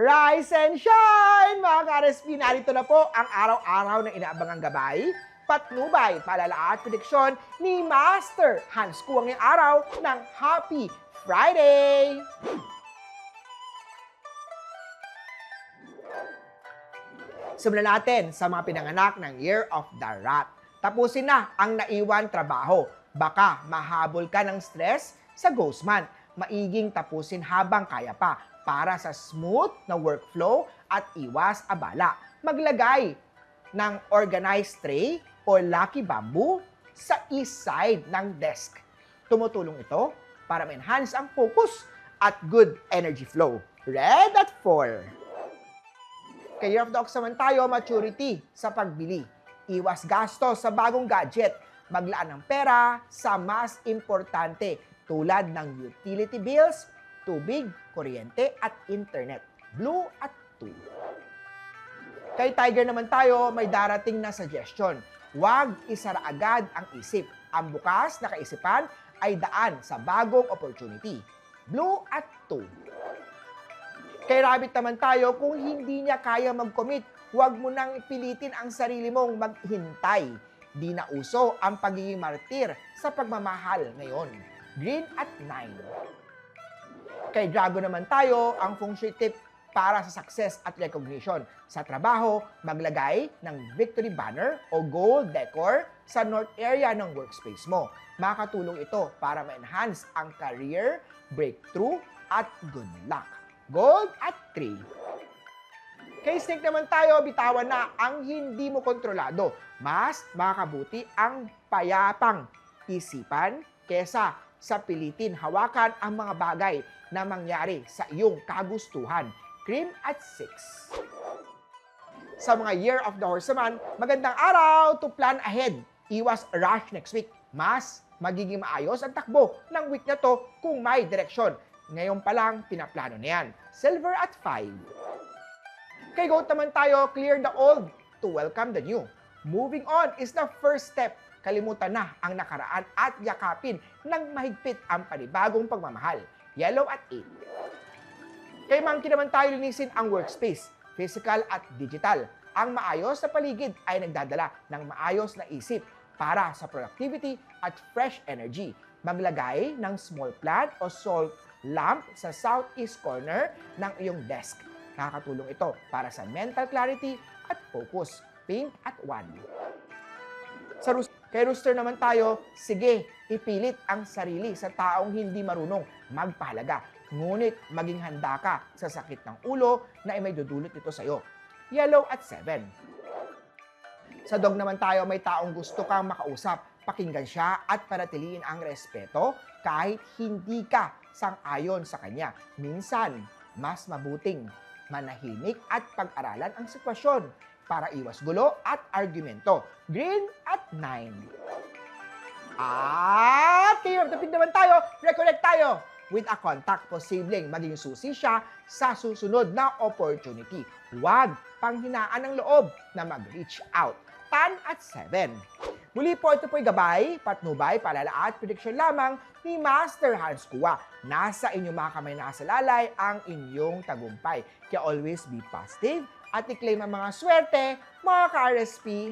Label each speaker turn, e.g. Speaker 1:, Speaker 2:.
Speaker 1: Rise and shine! Mga ka-RSP, narito na po ang araw-araw na inaabangang gabay, patnubay, paalala at prediksyon ni Master Hans Kua ngayong araw ng Happy Friday! Simulan natin sa mga pinanganak ng Year of the Rat. Tapusin na ang naiwan trabaho. Baka mahabol ka ng stress sa ghost month. Maiging tapusin habang kaya pa para sa smooth na workflow at iwas abala. Maglagay ng organized tray o lucky bamboo sa east side ng desk. Tumutulong ito para ma-enhance ang focus at good energy flow. Red at 4. Kay Year of the Ox naman tayo, maturity sa pagbili. Iwas gasto sa bagong gadget. Maglaan ng pera sa mas importante tulad ng utility bills, tubig, kuryente at internet. Blue at 2. Kay Tiger naman tayo, may darating na suggestion. Huwag isara agad ang isip. Ang bukas na kaisipan ay daan sa bagong opportunity. Blue at 2. Kay Rabbit naman tayo, kung hindi niya kaya mag-commit, huwag mo nang pilitin ang sarili mong maghintay. Di na uso ang pagiging martir sa pagmamahal ngayon. Green at 9. Kay Drago naman tayo, ang feng shui tip para sa success at recognition. Sa trabaho, maglagay ng victory banner o gold decor sa north area ng workspace mo. Makatulong ito para ma-enhance ang career, breakthrough, at good luck. Gold at 3. Kay Snake naman tayo, bitawan na ang hindi mo kontrolado. Mas makakabuti ang payapang isipan kesa sa pilitin hawakan ang mga bagay na mangyari sa iyong kagustuhan. Cream at 6. Sa mga Year of the Horse naman, magandang araw to plan ahead. Iwas rush next week. Mas magiging maayos ang takbo ng week na to kung may direksyon. Ngayon pa lang, pinaplano na yan. Silver at 5. Kay Goat naman tayo, clear the old to welcome the new. Moving on is the first step. Kalimutan na ang nakaraan at yakapin ng mahigpit ang panibagong pagmamahal. Yellow at 8. Kay Monkey naman tayo, linisin ang workspace, physical at digital. Ang maayos na paligid ay nagdadala ng maayos na isip para sa productivity at fresh energy. Maglagay ng small plant o salt lamp sa southeast corner ng iyong desk. Nakakatulong ito para sa mental clarity at focus. Pink at 1. Kay Rooster naman tayo, sige, ipilit ang sarili sa taong hindi marunong magpahalaga. Ngunit maging handa ka sa sakit ng ulo na may dudulot ito sa'yo. Yellow at 7. Sa dog naman tayo, may taong gusto kang makausap. Pakinggan siya at panatiliin ang respeto kahit hindi ka sang-ayon sa kanya. Minsan, mas mabuting manahimik at pag-aralan ang sitwasyon para iwas gulo at argumento. Green at 9. At Year of the Pig naman tayo, reconnect tayo with a contact. Posibleng maging susi siya sa susunod na opportunity. Huwag panghinaan ng loob na mag-reach out. Tan at 7. Muli po, ito po'y gabay, patnubay, paalala at prediction lamang ni Master Hans Kua. Nasa inyong mga kamay nasa lalay ang inyong tagumpay. Kaya always be positive at i-claim ang mga swerte, mga ka-RSP.